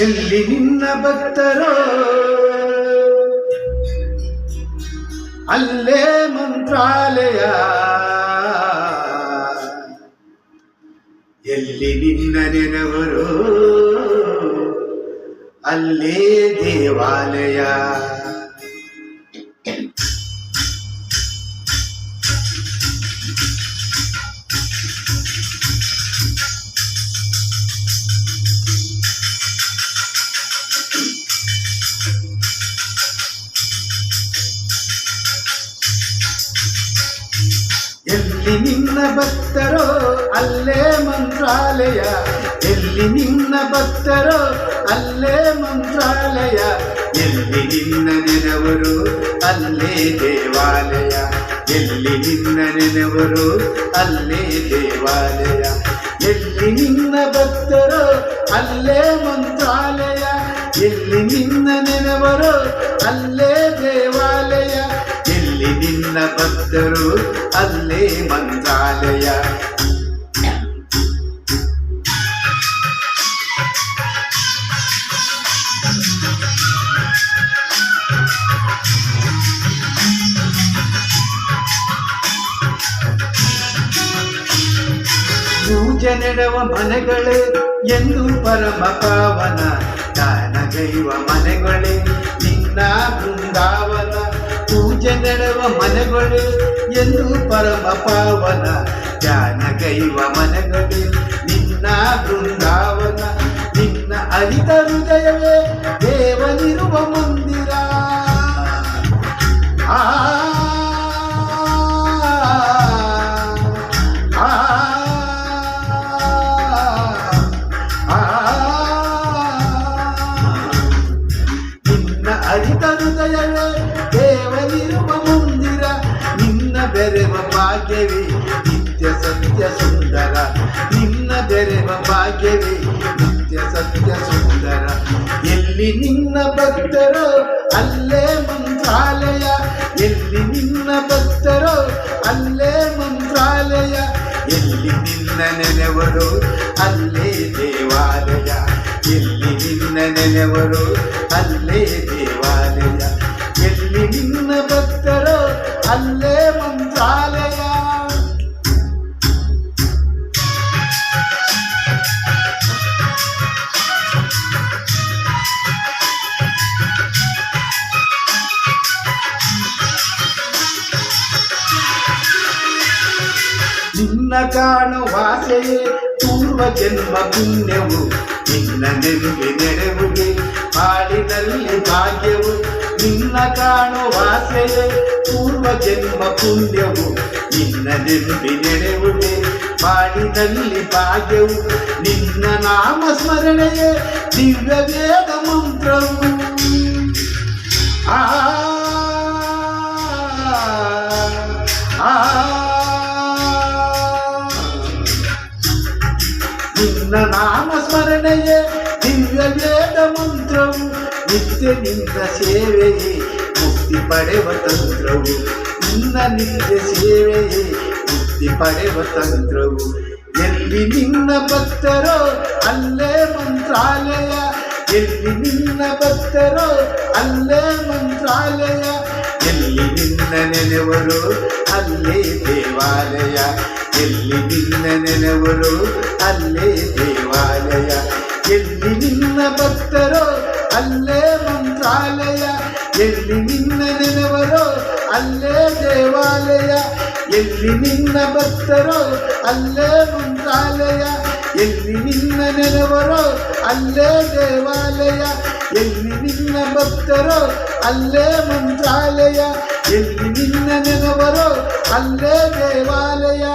ಎಲ್ಲಿ ನಿನ್ನ ಭಕ್ತರೋ ಅಲ್ಲೇ ಮಂತ್ರಾಲಯ, ಎಲ್ಲಿ ನಿನ್ನ ನೆನವರು ಅಲ್ಲೇ ದೇವಾಲಯ. ಎಲ್ಲಿ ನಿನ್ನ ಭಕ್ತರೋ ಅಲ್ಲೇ ಮಂತ್ರಾಲಯ, ಎಲ್ಲಿ ನಿನ್ನ ಭಕ್ತರೋ ಅಲ್ಲೇ ಮಂತ್ರಾಲಯ, ಎಲ್ಲಿ ನಿನ್ನ ನೆನವರು ಅಲ್ಲೇ ದೇವಾಲಯ, ಎಲ್ಲಿ ನಿನ್ನ ನೆನವರು ಅಲ್ಲೇ ದೇವಾಲಯ, ಎಲ್ಲಿ ನಿನ್ನ ಭಕ್ತರೋ ಅಲ್ಲೇ ಮಂತ್ರಾಲಯ, ಎಲ್ಲಿ ನಿನ್ನ ನೆನವರು ಅಲ್ಲೇ ದೇವಾಲಯ, ಎಲ್ಲಿ ನಿನ್ನ ಭಕ್ತರು ಅಲ್ಲೇ ಮಂತ್ರಾಲಯ. ಪೂಜೆ ನೆಡುವ ಮನೆಗಳೇ ಎಂದು ಪರಮ ಪಾವನ, ದಾನಗೈವ ಮನೆಗಳೇ ನಿನ್ನ ಬೃಂದಾವನ, ಪೂಜೆ ನೆಡುವ ಮನೆಗಳೇ ಎಂದು ಪರಮ ಪಾವನ, ಧ್ಯಾನಗೈವ ಮನೆಗಳೇ ನಿನ್ನ ಬೃಂದಾವನ, ನಿನ್ನ ಅರಿತ ಹೃದಯವೇ ದೇವನಿರುವ ಮಂದಿರ. ಆ ಅರಿತ ಹೃದಯವೇ ದೇವನಿರುವ ಮಂದಿರ, ನಿನ್ನ ಬೆರೆವ ಭಾಗ್ಯವೇ ನಿತ್ಯ ಸತ್ಯ ಸುಂದರ, ನಿನ್ನ ಬೆರೆವ ಭಾಗ್ಯವೇ ನಿತ್ಯ ಸತ್ಯ ಸುಂದರ, ಎಲ್ಲಿ ನಿನ್ನ ಭಕ್ತರೋ ಅಲ್ಲೇ ಮಂತ್ರಾಲಯ, ಎಲ್ಲಿ ನಿನ್ನ ಭಕ್ತರೋ ಅಲ್ಲೇ ಮಂತ್ರಾಲಯ, ಎಲ್ಲಿ ನಿನ್ನ ನೆನೆವರು ಅಲ್ಲೇ ದೇವಾಲಯ, ಎಲ್ಲಿ ನಿನ್ನ ನೆನೆವರು ಅಲ್ಲೇ ದೇವಾಲಯ, ಎಲ್ಲಿ ನಿನ್ನ ಭಕ್ತರೋ ಅಲ್ಲೇ ಮಂತ್ರಾಲಯ. ನಿನ್ನ ಕಾಣುವ ಆಸೆಯೇ ಪೂರ್ವ ಜನ್ಮ ಪುಣ್ಯವು, ನಿನ್ನ ನೆನಪಿ ನೆರವುಗೆ ಹಾಡಿನಲ್ಲಿ ಭಾಗ್ಯವು, ನಿನ್ನ ಕಾಣುವ ಆಸೆಯೇ ಪೂರ್ವ ಜನ್ಮ ಪುಣ್ಯವು, ನಿನ್ನ ನೆನಪಿ ನೆರವುಗೆ ಹಾಡಿನಲ್ಲಿ ಭಾಗ್ಯವು, ನಿನ್ನ ನಾಮ ಸ್ಮರಣೆಯೇ ದಿವ್ಯ ವೇದ ಮಂತ್ರವು. ಆ ನಿನ್ನ ನಾಮ ಸ್ಮರಣೆಯೇ ದಿವ್ಯ ವೇದ ಮಂತ್ರವು, ನಿತ್ಯ ನಿನ್ನ ಸೇವೆಯೇ ಮುಕ್ತಿ ಪಡೆವ ತಂತ್ರವು, ನಿನ್ನ ನಿತ್ಯ ಸೇವೆಯೇ ಮುಕ್ತಿ ಪಡೆವ ತಂತ್ರವು, ಎಲ್ಲಿ ನಿನ್ನ ಭಕ್ತರೋ ಅಲ್ಲೇ ಮಂತ್ರಾಲಯ, ಎಲ್ಲಿ ನಿನ್ನ ಭಕ್ತರೋ ಅಲ್ಲೇ ಮಂತ್ರಾಲಯ, ಎಲ್ಲಿ ನಿನ್ನ ನೆನೆವರು ಅಲ್ಲೇ ದೇವಾಲಯ, ಎಲ್ಲಿ ನಿನ್ನ ನೆನೆವರು ಅಲ್ಲೇ ದೇವಾಲಯ, ಎಲ್ಲಿ ನಿನ್ನ ಭಕ್ತರೋ ಅಲ್ಲೇ ಮಂತ್ರಾಲಯ, ಎಲ್ಲಿ ನಿನ್ನ ನೆನೆವರು ಅಲ್ಲೇ ದೇವಾಲಯ, ಎಲ್ಲಿ ನಿನ್ನ ಭಕ್ತರೋ ಅಲ್ಲೇ ಮಂತ್ರಾಲಯ, ಎಲ್ಲಿ ನಿನ್ನ ನೆನೆವರು ಅಲ್ಲೇ ದೇವಾಲಯ, ಎಲ್ಲಿ ನಿನ್ನ ಭಕ್ತರೋ ಅಲ್ಲೇ ಮಂತ್ರಾಲಯ, ಎಲ್ಲಿ ನಿನ್ನ ನೆನೆವರು ಅಲ್ಲೇ ದೇವಾಲಯ.